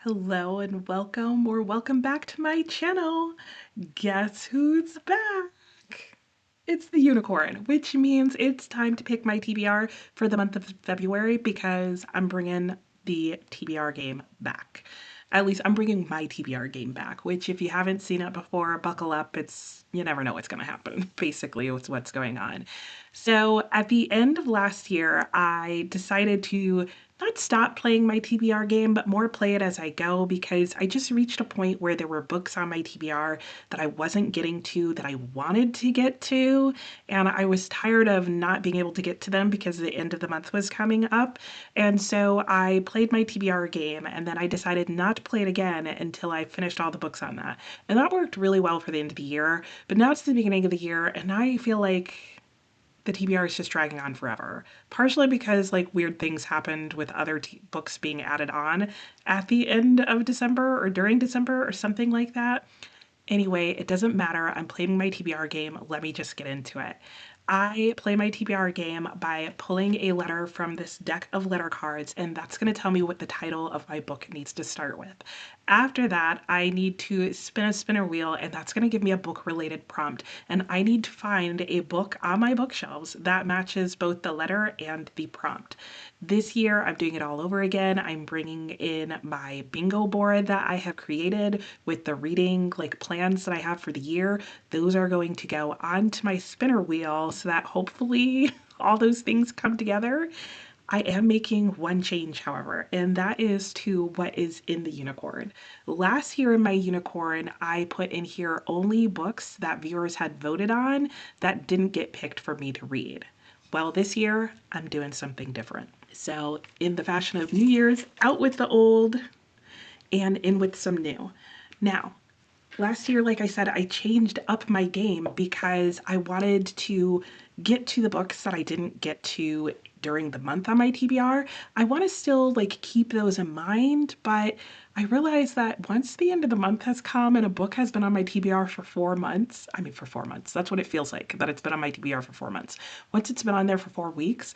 Hello and welcome or welcome back to my channel. Guess who's back? It's the unicorn, which means it's time to pick my TBR for the month of February because I'm bringing the TBR game back. At least I'm bringing my TBR game back, which if you haven't seen it before, buckle up. You never know what's going to happen. Basically, it's what's going on. So at the end of last year, I decided to not stop playing my TBR game, but more play it as I go because I just reached a point where there were books on my TBR that I wasn't getting to that I wanted to get to, and I was tired of not being able to get to them because the end of the month was coming up. And so I played my TBR game and then I decided not to play it again until I finished all the books on that. And that worked really well for the end of the year, but now it's the beginning of the year and I feel like the TBR is just dragging on forever. Partially because like weird things happened with other books being added on at the end of December or during December or something like that. Anyway, it doesn't matter. I'm playing my TBR game. Let me just get into it. I play my TBR game by pulling a letter from this deck of letter cards, and that's going to tell me what the title of my book needs to start with. After that, I need to spin a spinner wheel, and that's going to give me a book-related prompt. And I need to find a book on my bookshelves that matches both the letter and the prompt. This year, I'm doing it all over again. I'm bringing in my bingo board that I have created with the reading plans that I have for the year. Those are going to go onto my spinner wheel so that hopefully all those things come together. I am making one change, however, and that is to what is in the unicorn. Last year in my unicorn, I put in here only books that viewers had voted on that didn't get picked for me to read. Well, this year, I'm doing something different. So, in the fashion of New Year's, out with the old and in with some new. Now, last year, like I said, I changed up my game because I wanted to get to the books that I didn't get to during the month on my TBR. I want to still keep those in mind, but I realized that once the end of the month has come and a book has been on my TBR for 4 months, for 4 months, that's what it feels like, that it's been on my TBR for 4 months. Once it's been on there for 4 weeks,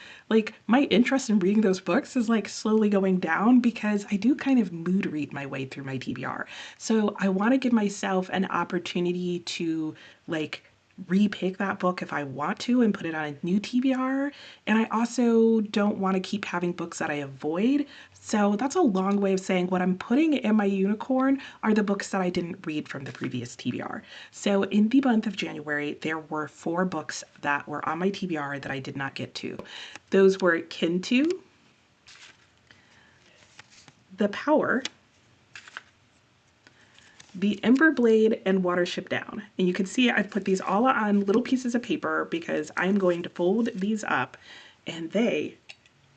my interest in reading those books is slowly going down because I do kind of mood read my way through my TBR. So I want to give myself an opportunity to repick that book if I want to and put it on a new TBR. And I also don't want to keep having books that I avoid. So that's a long way of saying what I'm putting in my unicorn are the books that I didn't read from the previous TBR. So in the month of January, there were 4 books that were on my TBR that I did not get to. Those were Kintu, The Power, the Ember Blade, and Watership Down. And you can see I've put these all on little pieces of paper because I'm going to fold these up and they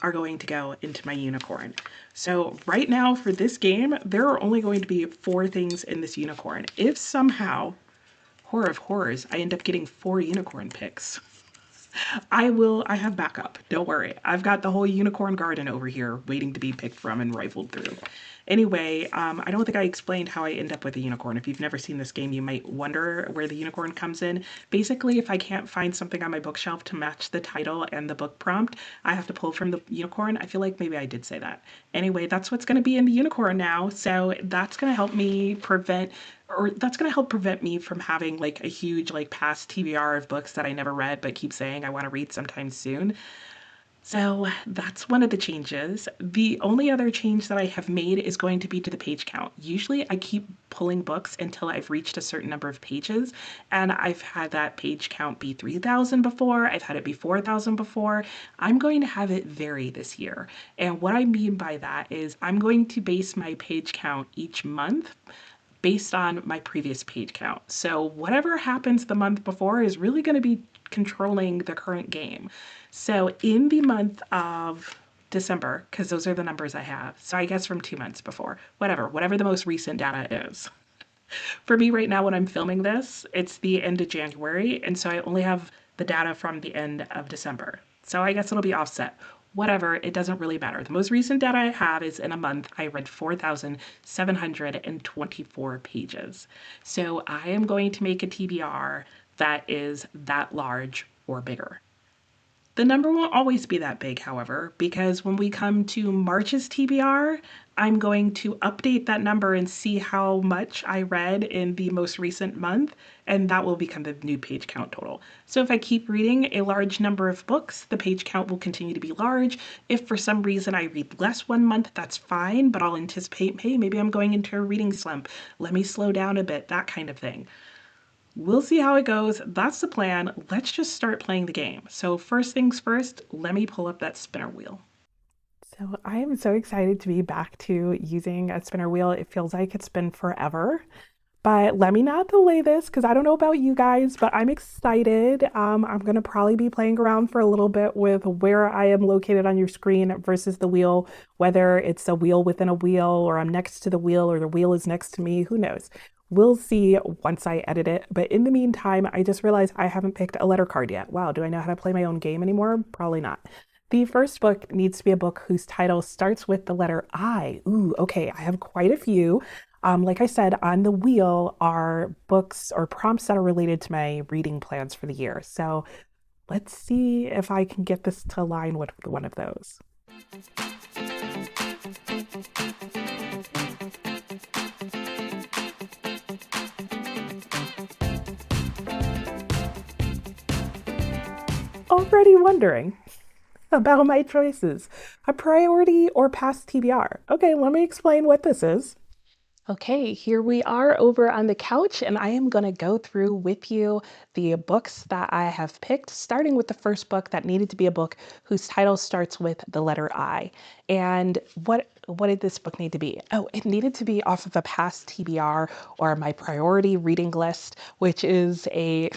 are going to go into my unicorn. So right now for this game, there are only going to be 4 things in this unicorn. If somehow, horror of horrors, I end up getting 4 unicorn picks, I have backup. Don't worry. I've got the whole unicorn garden over here waiting to be picked from and rifled through. Anyway, I don't think I explained how I end up with a unicorn. If you've never seen this game, you might wonder where the unicorn comes in. Basically, if I can't find something on my bookshelf to match the title and the book prompt, I have to pull from the unicorn. I feel like maybe I did say that. Anyway, that's what's going to be in the unicorn now. So that's going to help me prevent me from having a huge past TBR of books that I never read but keep saying I want to read sometime soon. So that's one of the changes. The only other change that I have made is going to be to the page count. Usually I keep pulling books until I've reached a certain number of pages, and I've had that page count be 3,000 before, I've had it be 4,000 before. I'm going to have it vary this year. And what I mean by that is I'm going to base my page count each month based on my previous page count. So whatever happens the month before is really going to be controlling the current game. So in the month of December, because those are the numbers I have, so I guess from 2 months before, whatever the most recent data is. For me right now when I'm filming this, it's the end of January, and so I only have the data from the end of December. So I guess it'll be offset. Whatever, it doesn't really matter. The most recent data I have is in a month I read 4,724 pages. So I am going to make a TBR that is that large or bigger. The number won't always be that big, however, because when we come to March's TBR, I'm going to update that number and see how much I read in the most recent month, and that will become the new page count total. So if I keep reading a large number of books, the page count will continue to be large. If for some reason I read less one month, that's fine, but I'll anticipate, hey, maybe I'm going into a reading slump. Let me slow down a bit, that kind of thing. We'll see how it goes. That's the plan. Let's just start playing the game. So first things first, let me pull up that spinner wheel. So I am so excited to be back to using a spinner wheel. It feels like it's been forever. But let me not delay this because I don't know about you guys, but I'm excited. I'm going to probably be playing around for a little bit with where I am located on your screen versus the wheel, whether it's a wheel within a wheel or I'm next to the wheel or the wheel is next to me. Who knows? We'll see once I edit it. But in the meantime, I just realized I haven't picked a letter card yet. Wow, do I know how to play my own game anymore? Probably not. The first book needs to be a book whose title starts with the letter I. Ooh, okay, I have quite a few. Like I said, on the wheel are books or prompts that are related to my reading plans for the year. So let's see if I can get this to align with one of those. Already wondering about my choices. A priority or past TBR. Okay, let me explain what this is. Okay, here we are over on the couch, and I am going to go through with you the books that I have picked, starting with the first book that needed to be a book whose title starts with the letter I. And what did this book need to be? Oh, it needed to be off of a past TBR or my priority reading list, which is a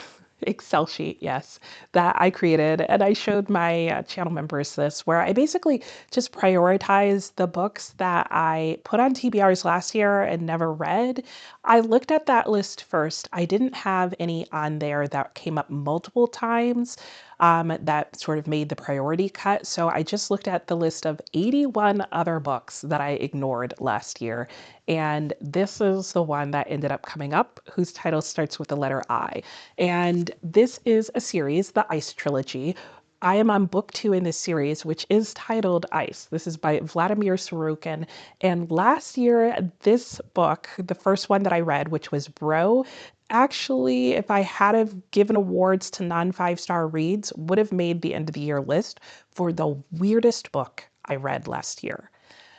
Excel sheet, yes, that I created. And I showed my channel members this, where I basically just prioritize the books that I put on TBRs last year and never read. I looked at that list first. I didn't have any on there that came up multiple times that sort of made the priority cut. So I just looked at the list of 81 other books that I ignored last year. And this is the one that ended up coming up, whose title starts with the letter I. And this is a series, the Ice Trilogy. I am on book 2 in this series, which is titled Ice. This is by Vladimir Sorokin. And last year, this book, the first one that I read, which was Bro, actually, if I had have given awards to non-5-star reads, would have made the end of the year list for the weirdest book I read last year.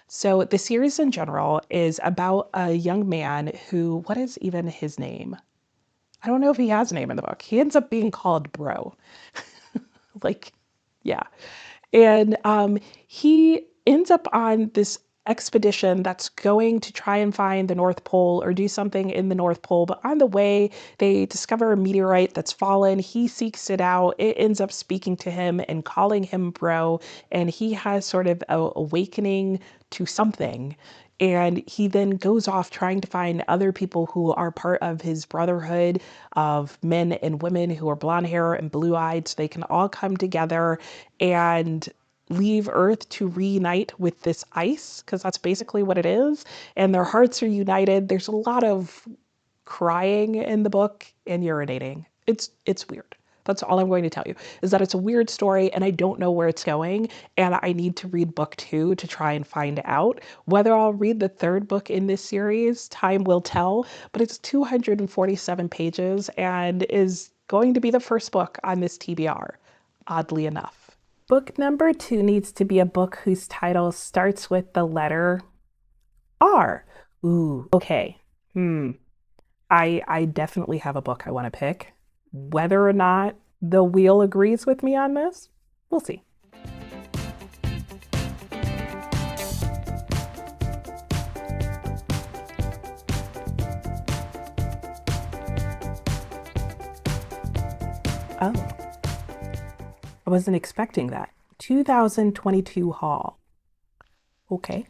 So the series in general is about a young man who, what is even his name? I don't know if he has a name in the book. He ends up being called Bro. Like, yeah. And he ends up on this expedition that's going to try and find the North Pole or do something in the North Pole. But on the way, they discover a meteorite that's fallen. He seeks it out. It ends up speaking to him and calling him bro. And he has sort of a awakening to something. And he then goes off trying to find other people who are part of his brotherhood of men and women who are blonde hair and blue eyed, so they can all come together and leave Earth to reunite with this ice, because that's basically what it is. And their hearts are united. There's a lot of crying in the book and urinating. It's weird. That's all I'm going to tell you, is that it's a weird story and I don't know where it's going. And I need to read book 2 to try and find out. Whether I'll read the third book in this series, time will tell, but it's 247 pages and is going to be the first book on this TBR, oddly enough. Book number 2 needs to be a book whose title starts with the letter R. Ooh, okay. I definitely have a book I want to pick. Whether or not the wheel agrees with me on this, we'll see. Oh, I wasn't expecting that. 2022 haul. Okay.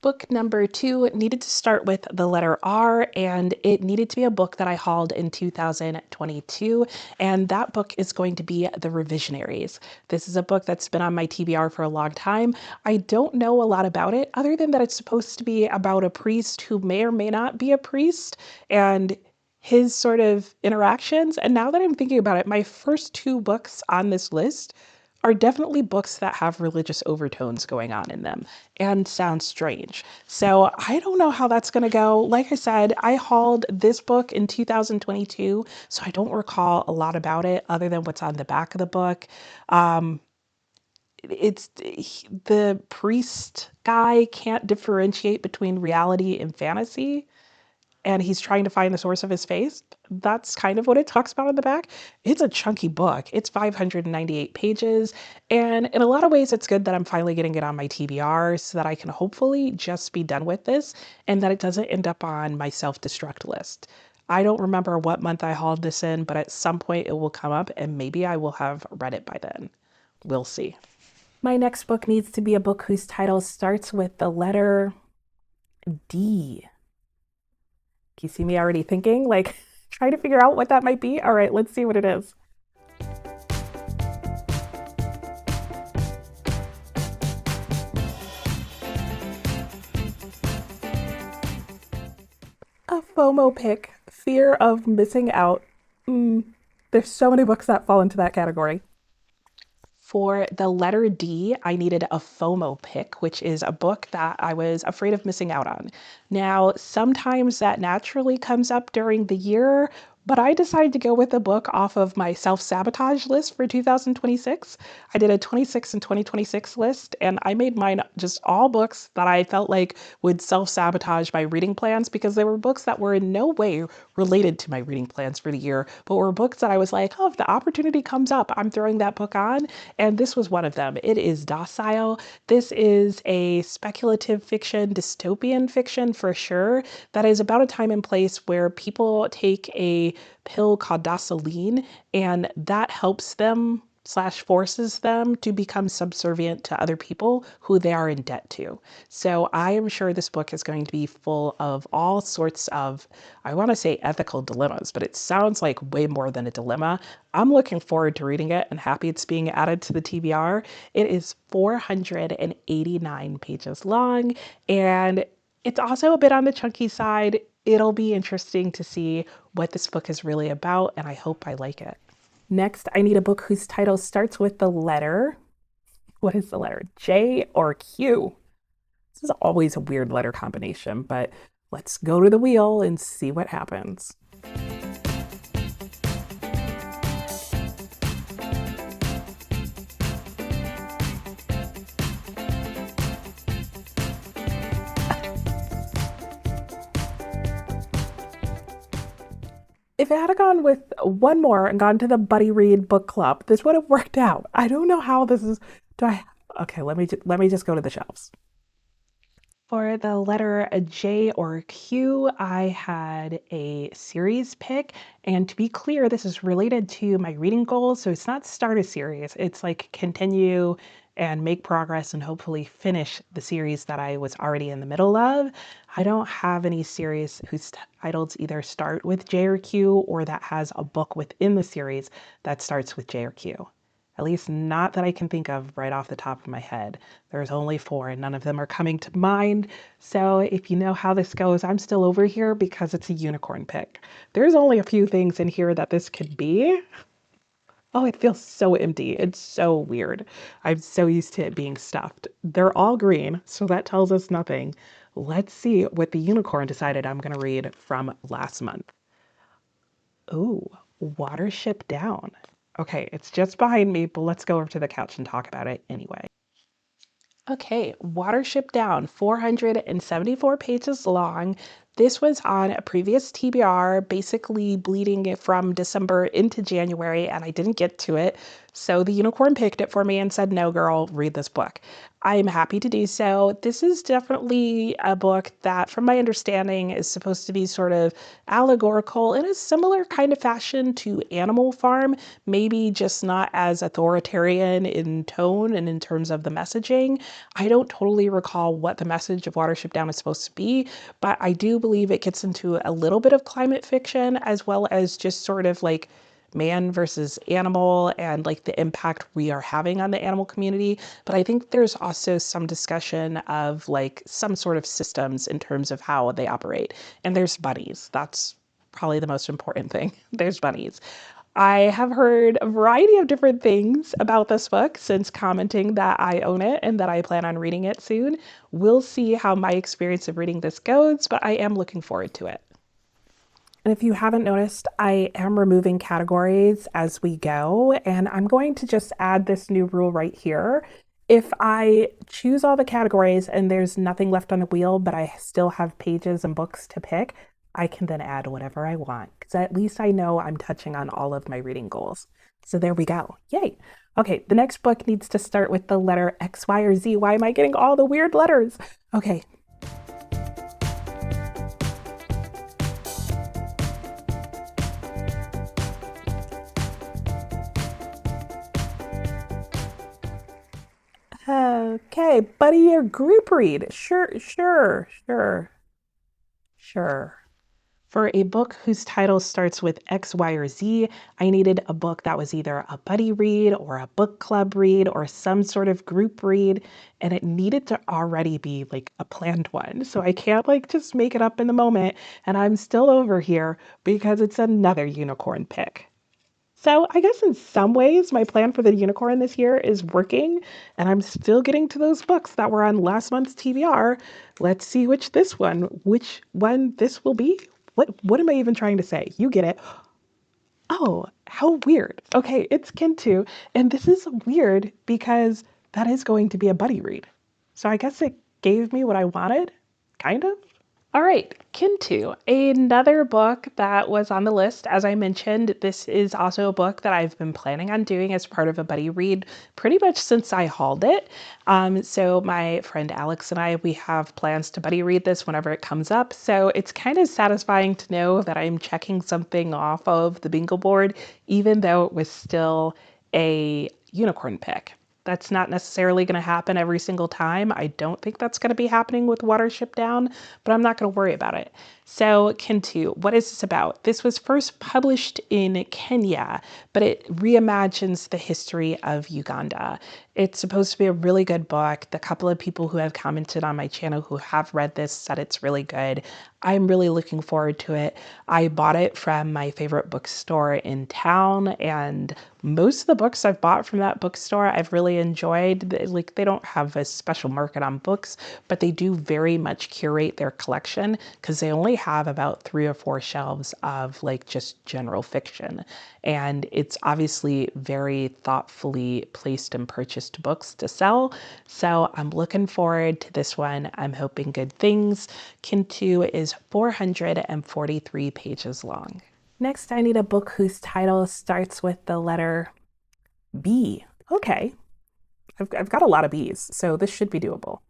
Book number 2 needed to start with the letter R, and it needed to be a book that I hauled in 2022. And that book is going to be The Revisionaries. This is a book that's been on my TBR for a long time. I don't know a lot about it, other than that it's supposed to be about a priest who may or may not be a priest and his sort of interactions. And now that I'm thinking about it, my first 2 books on this list are definitely books that have religious overtones going on in them and sound strange. So I don't know how that's going to go. Like I said, I hauled this book in 2022, so I don't recall a lot about it other than what's on the back of the book. Um, it's the priest guy can't differentiate between reality and fantasy, and he's trying to find the source of his faith. That's kind of what it talks about in the back. It's a chunky book. It's 598 pages. And in a lot of ways, it's good that I'm finally getting it on my TBR so that I can hopefully just be done with this and that it doesn't end up on my self-destruct list. I don't remember what month I hauled this in, but at some point it will come up and maybe I will have read it by then. We'll see. My next book needs to be a book whose title starts with the letter D. You see me already thinking, like, trying to figure out what that might be? All right, let's see what it is. A FOMO pick, fear of missing out. There's so many books that fall into that category. For the letter D, I needed a FOMO pick, which is a book that I was afraid of missing out on. Now, sometimes that naturally comes up during the year, but I decided to go with a book off of my self-sabotage list for 2026. I did a 26 and 2026 list, and I made mine just all books that I felt like would self-sabotage my reading plans because they were books that were in no way related to my reading plans for the year, but were books that I was like, oh, if the opportunity comes up, I'm throwing that book on. And this was one of them. It is Docile. This is a speculative fiction, dystopian fiction for sure, that is about a time and place where people take a pill called Docile, and that helps them slash forces them to become subservient to other people who they are in debt to. So I am sure this book is going to be full of all sorts of, I want to say ethical dilemmas, but it sounds like way more than a dilemma. I'm looking forward to reading it and happy it's being added to the TBR. It is 489 pages long, and it's also a bit on the chunky side. It'll be interesting to see what this book is really about, and I hope I like it. Next, I need a book whose title starts with the letter. What is the letter? J or Q? This is always a weird letter combination, but let's go to the wheel and see what happens. If it had gone with one more and gone to the Buddy Read book club, this would have worked out. I don't know how this is. Do I? Okay, let me just go to the shelves. For the letter J or Q, I had a series pick. And to be clear, this is related to my reading goals. So it's not start a series, it's like continue and make progress and hopefully finish the series that I was already in the middle of. I don't have any series whose titles either start with J or Q or that has a book within the series that starts with J or Q. At least not that I can think of right off the top of my head. There's only 4 and none of them are coming to mind. So if you know how this goes, I'm still over here because it's a unicorn pick. There's only a few things in here that this could be. Oh, it feels so empty. It's so weird. I'm so used to it being stuffed. They're all green, so that tells us nothing. Let's see what the unicorn decided I'm going to read from last month. Ooh, Watership Down. Okay, it's just behind me, but let's go over to the couch and talk about it anyway. Okay, Watership Down, 474 pages long. This was on a previous TBR, basically bleeding it from December into January, and I didn't get to it. So the unicorn picked it for me and said, no, girl, read this book. I'm happy to do so. This is definitely a book that, from my understanding, is supposed to be sort of allegorical in a similar kind of fashion to Animal Farm, maybe just not as authoritarian in tone and in terms of the messaging. I don't totally recall what the message of Watership Down is supposed to be, but I do believe it gets into a little bit of climate fiction as well as just sort of like man versus animal and like the impact we are having on the animal community. But I think there's also some discussion of like some sort of systems in terms of how they operate. And there's bunnies. That's probably the most important thing. There's bunnies. I have heard a variety of different things about this book since commenting that I own it and that I plan on reading it soon. We'll see how my experience of reading this goes, but I am looking forward to it. And if you haven't noticed, I am removing categories as we go, and I'm going to just add this new rule right here. If I choose all the categories and there's nothing left on the wheel, but I still have pages and books to pick, I can then add whatever I want, because at least I know I'm touching on all of my reading goals. So there we go. Yay. Okay, the next book needs to start with the letter X, Y, or Z. Why am I getting all the weird letters? Okay, okay, buddy or group read. Sure. For a book whose title starts with X, Y, or Z, I needed a book that was either a buddy read or a book club read or some sort of group read, and it needed to already be like a planned one. So I can't like just make it up in the moment, and I'm still over here because it's another unicorn pick. So I guess in some ways, my plan for the unicorn this year is working, and I'm still getting to those books that were on last month's TBR. Let's see which one this will be. What am I even trying to say? You get it. Oh, how weird. Okay, it's Kintu, and this is weird because that is going to be a buddy read. So I guess it gave me what I wanted, kind of. All right, Kintu, another book that was on the list. As I mentioned, this is also a book that I've been planning on doing as part of a buddy read pretty much since I hauled it. So my friend Alex and I, we have plans to buddy read this whenever it comes up. So it's kind of satisfying to know that I'm checking something off of the bingo board, even though it was still a unicorn pick. That's not necessarily going to happen every single time. I don't think that's going to be happening with Watership down, but I'm not going to worry about it. So, Kintu, what is this about? This was first published in Kenya, but it reimagines the history of Uganda. It's supposed to be a really good book. The couple of people who have commented on my channel who have read this said it's really good. I'm really looking forward to it. I bought it from my favorite bookstore in town, and most of the books I've bought from that bookstore I've really enjoyed. Like, they don't have a special market on books, but they do very much curate their collection because they only have about 3 or 4 shelves of like just general fiction. And it's obviously very thoughtfully placed and purchased books to sell. So I'm looking forward to this one. I'm hoping good things. Kintu is 443 pages long. Next, I need a book whose title starts with the letter B. Okay, I've got a lot of B's, so this should be doable.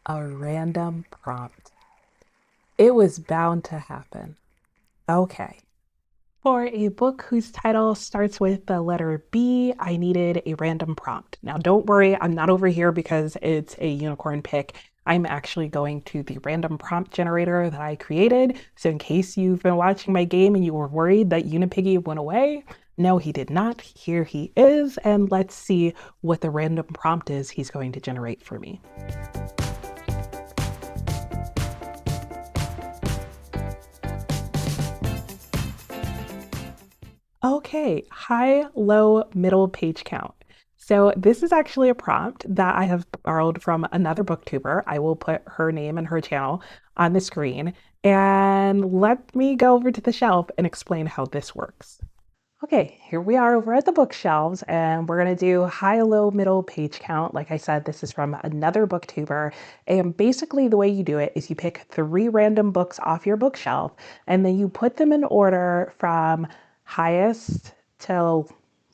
A random prompt. It was bound to happen. Okay. For a book whose title starts with the letter B, I needed a random prompt. Now, don't worry, I'm not over here because it's a unicorn pick. I'm actually going to the random prompt generator that I created. So in case you've been watching my game and you were worried that Unipiggy went away, no, he did not. Here he is. And let's see what the random prompt is he's going to generate for me. Okay, high, low, middle page count. So this is actually a prompt that I have borrowed from another booktuber. I will put her name and her channel on the screen. And let me go over to the shelf and explain how this works. Okay, here we are over at the bookshelves, and we're going to do high, low, middle page count. Like I said, this is from another booktuber. And basically, the way you do it is you pick 3 random books off your bookshelf, and then you put them in order from highest to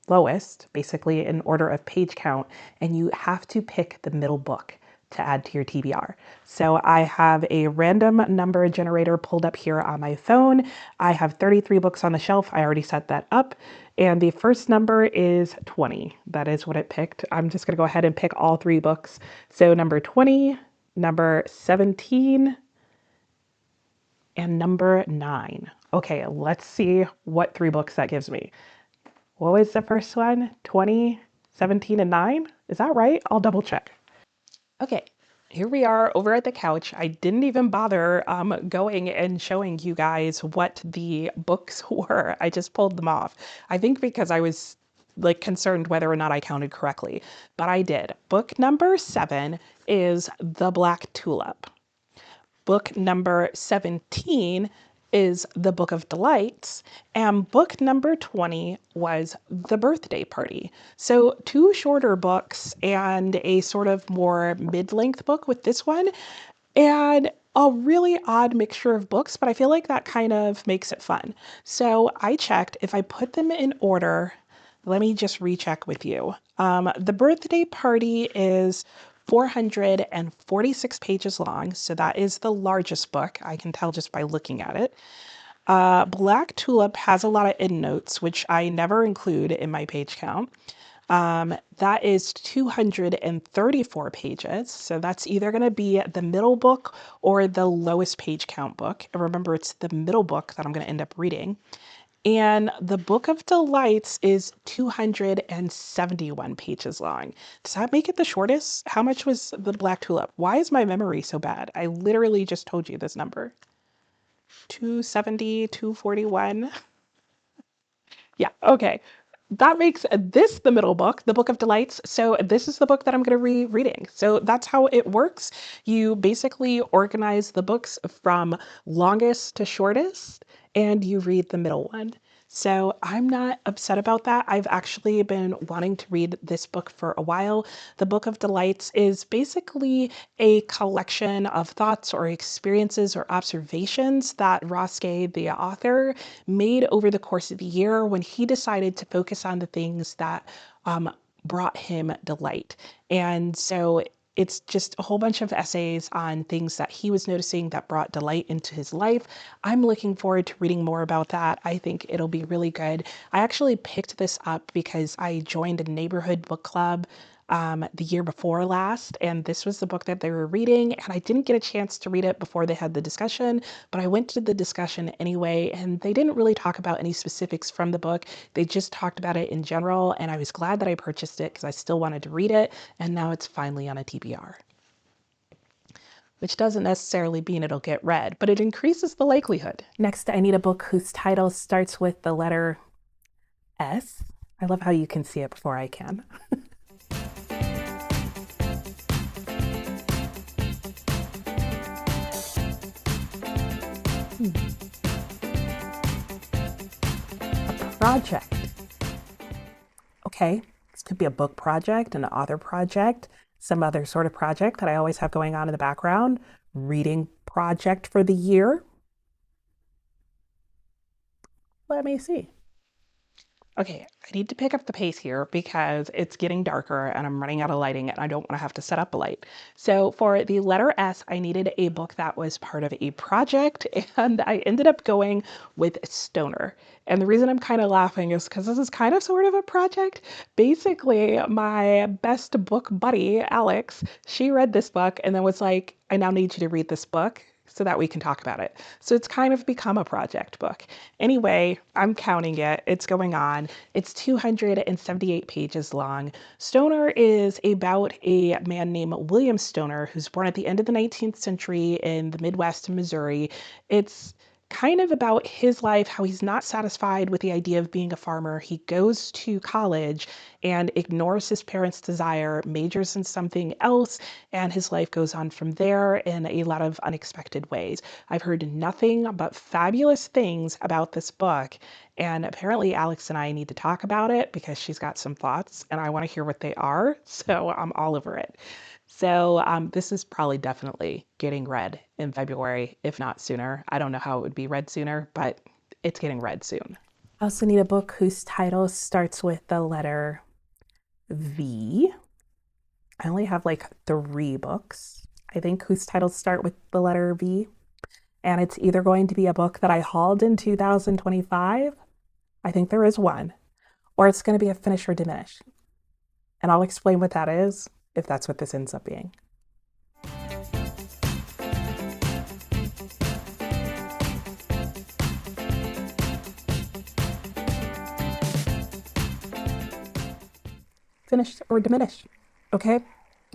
lowest, basically in order of page count, and you have to pick the middle book to add to your TBR. So I have a random number generator pulled up here on my phone. I have 33 books on the shelf. I already set that up. And the first number is 20. That is what it picked. I'm just going to go ahead and pick all 3 books. So number 20, number 17, and number 9. Okay, let's see what 3 books that gives me. What was the first one? 20, 17, and 9? Is that right? I'll double check. Okay, here we are over at the couch. I didn't even bother going and showing you guys what the books were. I just pulled them off. I think because I was like concerned whether or not I counted correctly, but I did. Book number 7 is The Black Tulip. Book number 17 is The Book of Delights, and book number 20 was The Birthday Party. So, two shorter books and a sort of more mid length book with this one, and a really odd mixture of books, but I feel like that kind of makes it fun. So, I checked if I put them in order. Let me just recheck with you. The Birthday Party is 446 pages long, so that is the largest book. I can tell just by looking at it. Black Tulip has a lot of endnotes, which I never include in my page count. That is 234 pages, so that's either going to be the middle book or the lowest page count book. And remember, it's the middle book that I'm going to end up reading. And the Book of Delights is 271 pages long. Does that make it the shortest? How much was the Black Tulip? Why is my memory so bad? I literally just told you this number. 270, 241. Yeah, okay. That makes this the middle book, the Book of Delights. So this is the book that I'm going to be reading. So that's how it works. You basically organize the books from longest to shortest, and you read the middle one. So I'm not upset about that. I've actually been wanting to read this book for a while. The Book of Delights is basically a collection of thoughts or experiences or observations that Roske, the author, made over the course of the year when he decided to focus on the things that brought him delight. And so it's just a whole bunch of essays on things that he was noticing that brought delight into his life. I'm looking forward to reading more about that. I think it'll be really good. I actually picked this up because I joined a neighborhood book club the year before last, and this was the book that they were reading, and I didn't get a chance to read it before they had the discussion, but I went to the discussion anyway, and they didn't really talk about any specifics from the book. They just talked about it in general, and I was glad that I purchased it because I still wanted to read it, and now it's finally on a TBR. Which doesn't necessarily mean it'll get read, but it increases the likelihood. Next, I need a book whose title starts with the letter S. I love how you can see it before I can. A project. Okay, this could be a book project, an author project, some other sort of project that I always have going on in the background. Reading project for the year. Let me see. Okay, I need to pick up the pace here because it's getting darker and I'm running out of lighting and I don't want to have to set up a light. So for the letter S, I needed a book that was part of a project and I ended up going with Stoner. And the reason I'm kind of laughing is because this is kind of sort of a project. Basically, my best book buddy, Alex, she read this book and then was like, I now need you to read this book so that we can talk about it. So it's kind of become a project book. Anyway, I'm counting it. It's going on. It's 278 pages long. Stoner is about a man named William Stoner who's born at the end of the 19th century in the Midwest in Missouri. It's kind of about his life, how he's not satisfied with the idea of being a farmer. He goes to college and ignores his parents' desire, majors in something else, and his life goes on from there in a lot of unexpected ways. I've heard nothing but fabulous things about this book, and apparently Alex and I need to talk about it because she's got some thoughts and I want to hear what they are, so I'm all over it. So this is probably definitely getting read in February, if not sooner. I don't know how it would be read sooner, but it's getting read soon. I also need a book whose title starts with the letter V. I only have like 3 books, I think, whose titles start with the letter V. And it's either going to be a book that I hauled in 2025. I think there is one. Or it's going to be a finish or diminish. And I'll explain what that is if that's what this ends up being. Finished or diminished. Okay,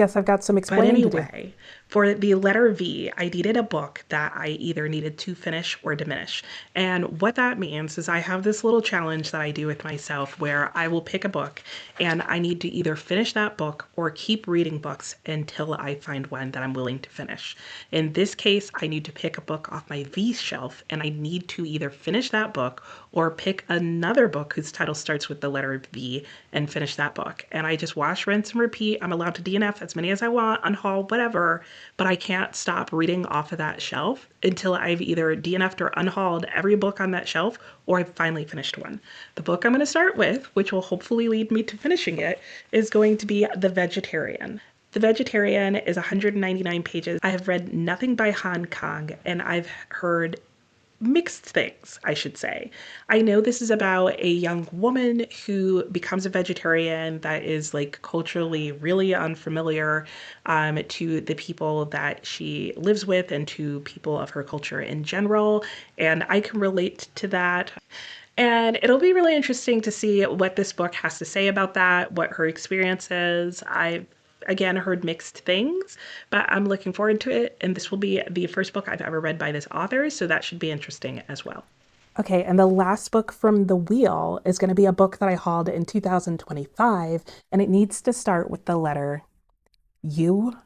Guess I've got some But explaining to do. anyway, for the letter V, I needed a book that I either needed to finish or diminish. And what that means is I have this little challenge that I do with myself where I will pick a book and I need to either finish that book or keep reading books until I find one that I'm willing to finish. In this case, I need to pick a book off my V shelf and I need to either finish that book or pick another book whose title starts with the letter V and finish that book. And I just wash, rinse, and repeat. I'm allowed to DNF as many as I want, unhaul, whatever, but I can't stop reading off of that shelf until I've either DNF'd or unhauled every book on that shelf or I've finally finished one. The book I'm going to start with, which will hopefully lead me to finishing it, is going to be The Vegetarian. The Vegetarian is 199 pages. I have read nothing by Han Kang, and I've heard mixed things, I should say. I know this is about a young woman who becomes a vegetarian that is like culturally really unfamiliar to the people that she lives with and to people of her culture in general. And I can relate to that. And it'll be really interesting to see what this book has to say about that, what her experience is. I've again heard mixed things, but I'm looking forward to it. And this will be the first book I've ever read by this author, so that should be interesting as well. Okay, and the last book from the wheel is going to be a book that I hauled in 2025, and it needs to start with the letter U.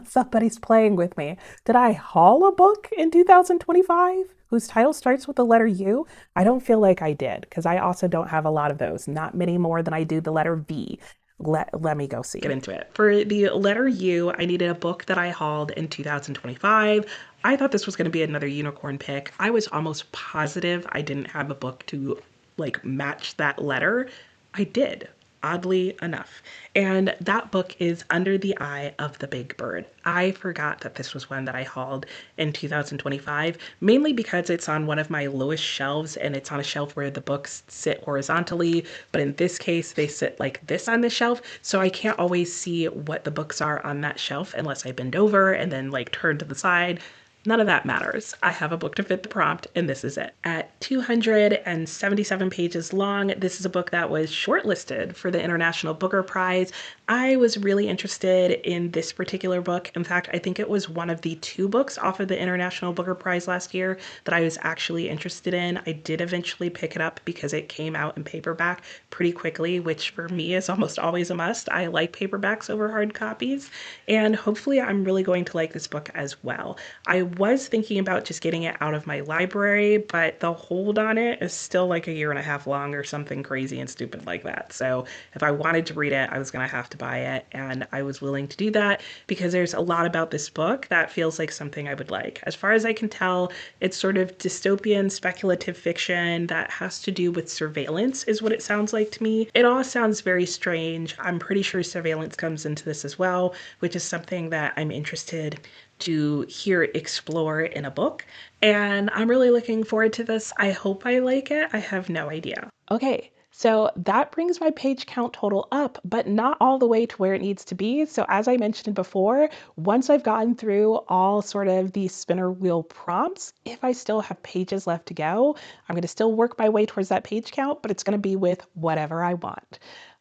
Somebody's playing with me. Did I haul a book in 2025 whose title starts with the letter U? I don't feel like I did because I also don't have a lot of those, not many more than I do the letter V. Let me go see. Get into it. For the letter U, I needed a book that I hauled in 2025. I thought this was going to be another unicorn pick. I was almost positive I didn't have a book to like match that letter. I did, oddly enough. And that book is Under the Eye of the Big Bird. I forgot that this was one that I hauled in 2025, mainly because it's on one of my lowest shelves and it's on a shelf where the books sit horizontally. But in this case, they sit like this on the shelf. So I can't always see what the books are on that shelf unless I bend over and then like turn to the side. None of that matters. I have a book to fit the prompt, and this is it. At 277 pages long, this is a book that was shortlisted for the International Booker Prize. I was really interested in this particular book. In fact, I think it was one of the 2 books off of the International Booker Prize last year that I was actually interested in. I did eventually pick it up because it came out in paperback pretty quickly, which for me is almost always a must. I like paperbacks over hard copies, and hopefully I'm really going to like this book as well. I was thinking about just getting it out of my library, but the hold on it is still like a year and a half long or something crazy and stupid like that. So if I wanted to read it, I was going to have to buy it, and I was willing to do that because there's a lot about this book that feels like something I would like. As far as I can tell, it's sort of dystopian speculative fiction that has to do with surveillance is what it sounds like to me. It all sounds very strange. I'm pretty sure surveillance comes into this as well, which is something that I'm interested to hear explore in a book. And I'm really looking forward to this. I hope I like it. I have no idea. Okay, so that brings my page count total up, but not all the way to where it needs to be. So as I mentioned before, once I've gotten through all sort of the spinner wheel prompts, if I still have pages left to go, I'm going to still work my way towards that page count, but it's going to be with whatever I want.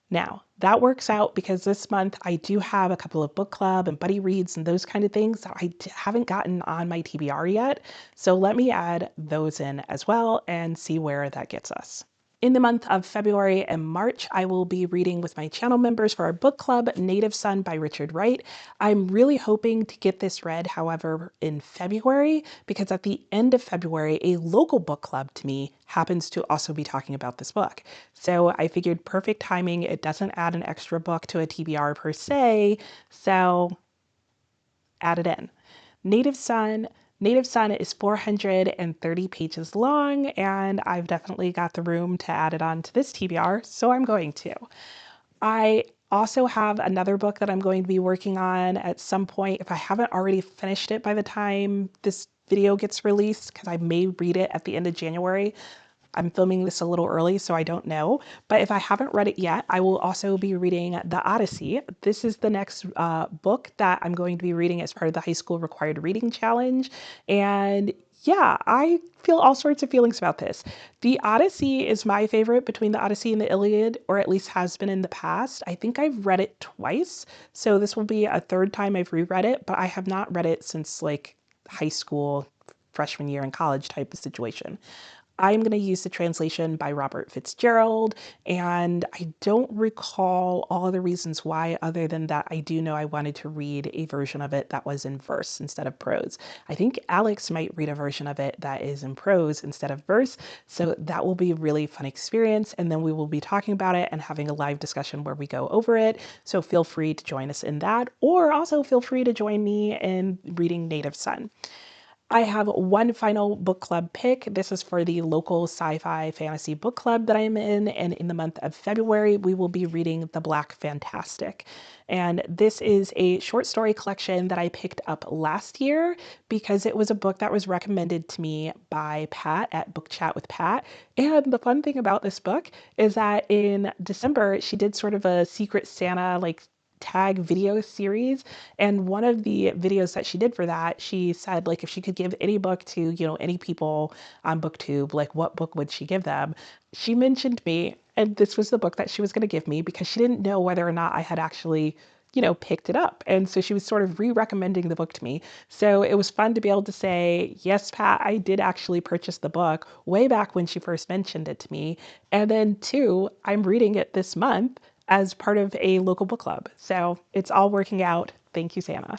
Now, that works out because this month I do have a couple of book club and buddy reads and those kind of things that I haven't gotten on my TBR yet. So let me add those in as well and see where that gets us. In the month of February and March, I will be reading with my channel members for our book club, Native Son by Richard Wright. I'm really hoping to get this read, however, in February, because at the end of February, a local book club to me happens to also be talking about this book. So I figured perfect timing. It doesn't add an extra book to a TBR per se, so add it in. Native Son is 430 pages long, and I've definitely got the room to add it on to this TBR, so I'm going to. I also have another book that I'm going to be working on at some point, if I haven't already finished it by the time this video gets released, because I may read it at the end of January. I'm filming this a little early, so I don't know. But if I haven't read it yet, I will also be reading The Odyssey. This is the next book that I'm going to be reading as part of the high school required reading challenge. And Yeah, I feel all sorts of feelings about this. The Odyssey is my favorite between the Odyssey and the Iliad, or at least has been in the past. I think I've read it twice, so this will be a third time I've reread it, but I have not read it since like high school, freshman year in college type of situation. I'm going to use the translation by Robert Fitzgerald, and I don't recall all the reasons why, other than that I do know I wanted to read a version of it that was in verse instead of prose. I think Alex might read a version of it that is in prose instead of verse, so that will be a really fun experience, and then we will be talking about it and having a live discussion where we go over it, so feel free to join us in that, or also feel free to join me in reading Native Son. I have one final book club pick. This is for the local sci-fi fantasy book club that I'm in, and in the month of February, we will be reading The Black Fantastic. And this is a short story collection that I picked up last year because it was a book that was recommended to me by Pat at Book Chat with Pat. And the fun thing about this book is that in December, she did sort of a Secret Santa like tag video series, and one of the videos that she did for that, she said like if she could give any book to any people on booktube, like what book would she give them. She mentioned me, and this was the book that she was going to give me because she didn't know whether or not I had actually picked it up, and so she was sort of re-recommending the book to me. So it was fun to be able to say, yes, Pat, I did actually purchase the book way back when she first mentioned it to me, and then two, I'm reading it this month as part of a local book club. So it's all working out. Thank you, Santa.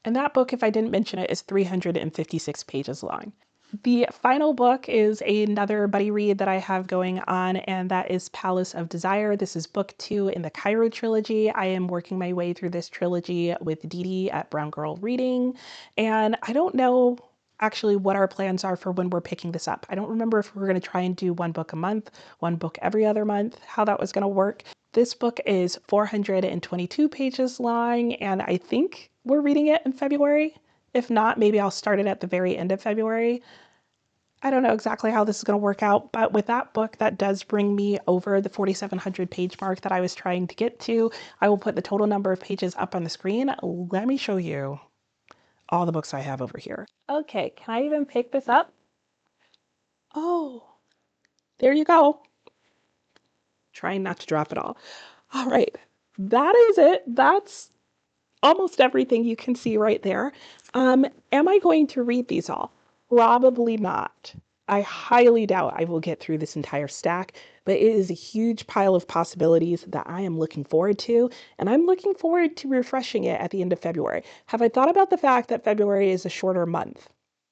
And that book, if I didn't mention it, is 356 pages long. The final book is another buddy read that I have going on, and that is Palace of Desire. This is book 2 in the Cairo trilogy. I am working my way through this trilogy with Dee Dee at Brown Girl Reading, and I don't know actually what our plans are for when we're picking this up. I don't remember if we're going to try and do one book a month, one book every other month, how that was going to work. This book is 422 pages long, and I think we're reading it in February. If not, maybe I'll start it at the very end of February. I don't know exactly how this is going to work out, but with that book, that does bring me over the 4,700 page mark that I was trying to get to. I will put the total number of pages up on the screen. Let me show you all the books I have over here. Okay, can I even pick this up? Oh, there you go. Trying not to drop it all. All right, that is it. That's almost everything you can see right there. Am I going to read these all? Probably not. I highly doubt I will get through this entire stack, but it is a huge pile of possibilities that I am looking forward to, and I'm looking forward to refreshing it at the end of February. Have I thought about the fact that February is a shorter month?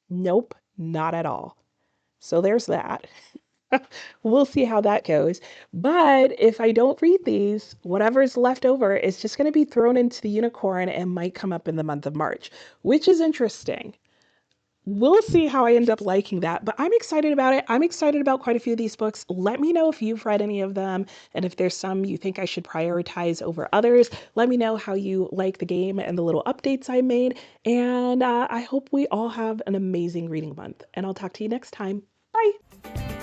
Nope, not at all. So there's that. We'll see how that goes. But if I don't read these, whatever's left over is just going to be thrown into the unicorn and might come up in the month of March, which is interesting. We'll see how I end up liking that, but I'm excited about it. I'm excited about quite a few of these books. Let me know if you've read any of them, and if there's some you think I should prioritize over others. Let me know how you like the game and the little updates I made, and I hope we all have an amazing reading month, and I'll talk to you next time. Bye!